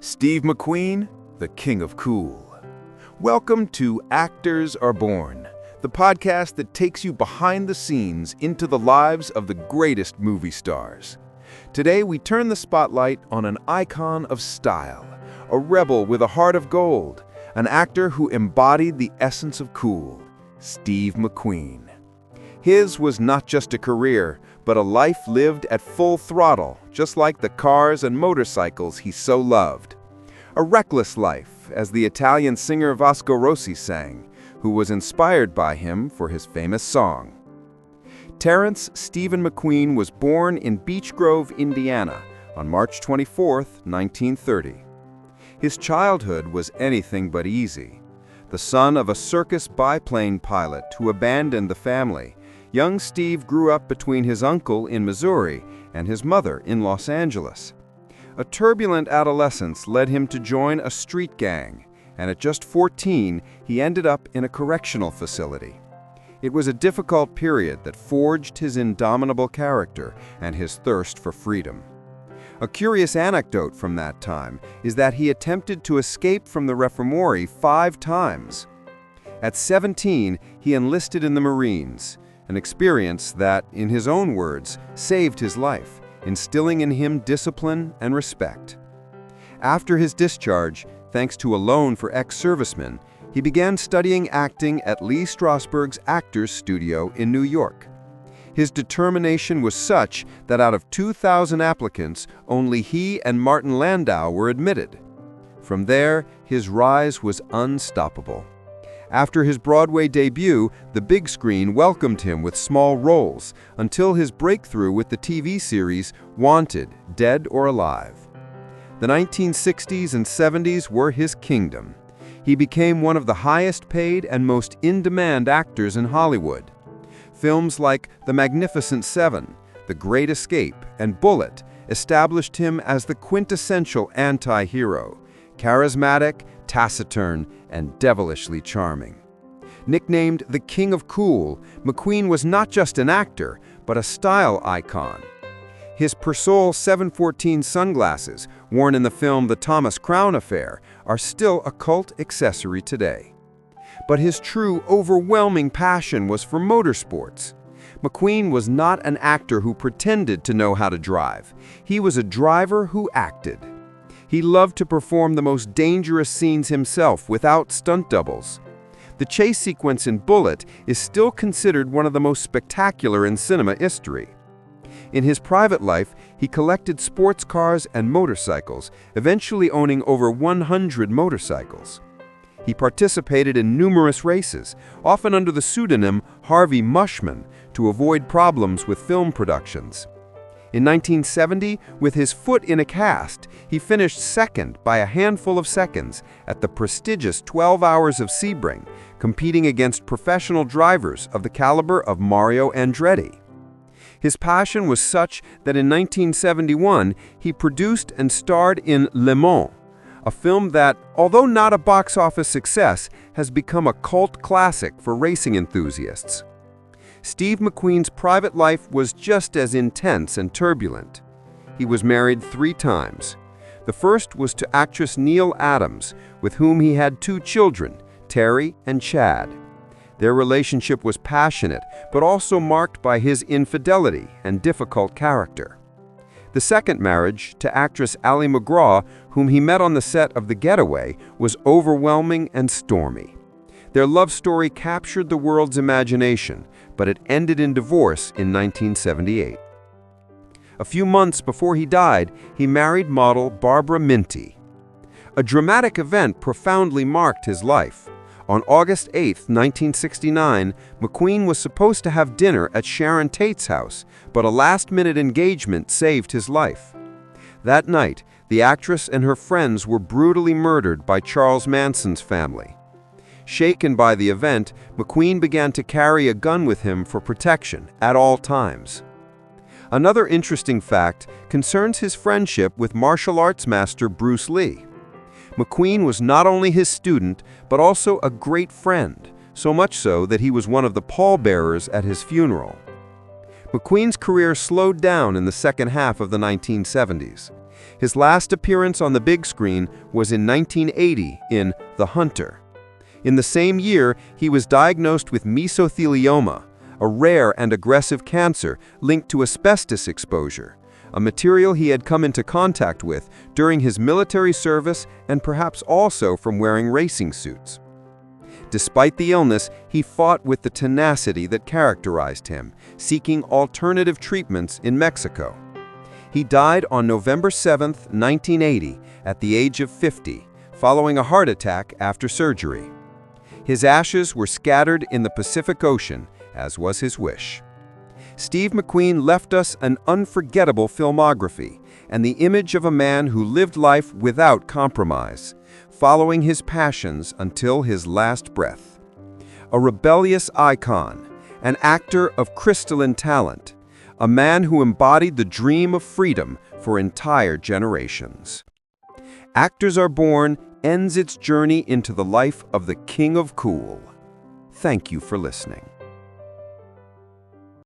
Steve McQueen, the king of cool. Welcome to Actors Are Born, the podcast that takes you behind the scenes into the lives of the greatest movie stars. Today we turn the spotlight on an icon of style, a rebel with a heart of gold, an actor who embodied the essence of cool, Steve McQueen. His was not just a career, but a life lived at full throttle, just like the cars and motorcycles he so loved. A reckless life, as the Italian singer Vasco Rossi sang, who was inspired by him for his famous song. Terrence Stephen McQueen was born in Beech Grove, Indiana, on March 24, 1930. His childhood was anything but easy. The son of a circus biplane pilot who abandoned the family, young Steve grew up between his uncle in Missouri and his mother in Los Angeles. A turbulent adolescence led him to join a street gang, and at just 14, he ended up in a correctional facility. It was a difficult period that forged his indomitable character and his thirst for freedom. A curious anecdote from that time is that he attempted to escape from the Reformatory 5 times. At 17, he enlisted in the Marines, an experience that, in his own words, saved his life, instilling in him discipline and respect. After his discharge, thanks to a loan for ex-servicemen, he began studying acting at Lee Strasberg's Actors Studio in New York. His determination was such that out of 2,000 applicants, only he and Martin Landau were admitted. From there, his rise was unstoppable. After his Broadway debut, the big screen welcomed him with small roles until his breakthrough with the TV series Wanted, Dead or Alive. The 1960s and 70s were his kingdom. He became one of the highest-paid and most in-demand actors in Hollywood. Films like The Magnificent Seven, The Great Escape, and Bullitt established him as the quintessential anti-hero, charismatic, taciturn, and devilishly charming. Nicknamed the King of Cool, McQueen was not just an actor, but a style icon. His Persol 714 sunglasses, worn in the film The Thomas Crown Affair, are still a cult accessory today. But his true, overwhelming passion was for motorsports. McQueen was not an actor who pretended to know how to drive. He was a driver who acted. He loved to perform the most dangerous scenes himself without stunt doubles. The chase sequence in Bullitt is still considered one of the most spectacular in cinema history. In his private life, he collected sports cars and motorcycles, eventually owning over 100 motorcycles. He participated in numerous races, often under the pseudonym Harvey Mushman, to avoid problems with film productions. In 1970, with his foot in a cast, he finished second by a handful of seconds at the prestigious 12 Hours of Sebring, competing against professional drivers of the caliber of Mario Andretti. His passion was such that in 1971, he produced and starred in Le Mans, a film that, although not a box office success, has become a cult classic for racing enthusiasts. Steve McQueen's private life was just as intense and turbulent. He was married 3 times. The first was to actress Neil Adams, with whom he had 2 children, Terry and Chad. Their relationship was passionate, but also marked by his infidelity and difficult character. The second marriage, to actress Ali MacGraw, whom he met on the set of The Getaway, was overwhelming and stormy. Their love story captured the world's imagination, but it ended in divorce in 1978. A few months before he died, he married model Barbara Minty. A dramatic event profoundly marked his life. On August 8, 1969, McQueen was supposed to have dinner at Sharon Tate's house, but a last-minute engagement saved his life. That night, the actress and her friends were brutally murdered by Charles Manson's family. Shaken by the event, McQueen began to carry a gun with him for protection at all times. Another interesting fact concerns his friendship with martial arts master Bruce Lee. McQueen was not only his student, but also a great friend, so much so that he was one of the pallbearers at his funeral. McQueen's career slowed down in the second half of the 1970s. His last appearance on the big screen was in 1980 in The Hunter. In the same year, he was diagnosed with mesothelioma, a rare and aggressive cancer linked to asbestos exposure, a material he had come into contact with during his military service and perhaps also from wearing racing suits. Despite the illness, he fought with the tenacity that characterized him, seeking alternative treatments in Mexico. He died on November 7, 1980, at the age of 50, following a heart attack after surgery. His ashes were scattered in the Pacific Ocean, as was his wish. Steve McQueen left us an unforgettable filmography and the image of a man who lived life without compromise, following his passions until his last breath. A rebellious icon, an actor of crystalline talent, a man who embodied the dream of freedom for entire generations. Actors Are Born ends its journey into the life of the King of Cool. Thank you for listening.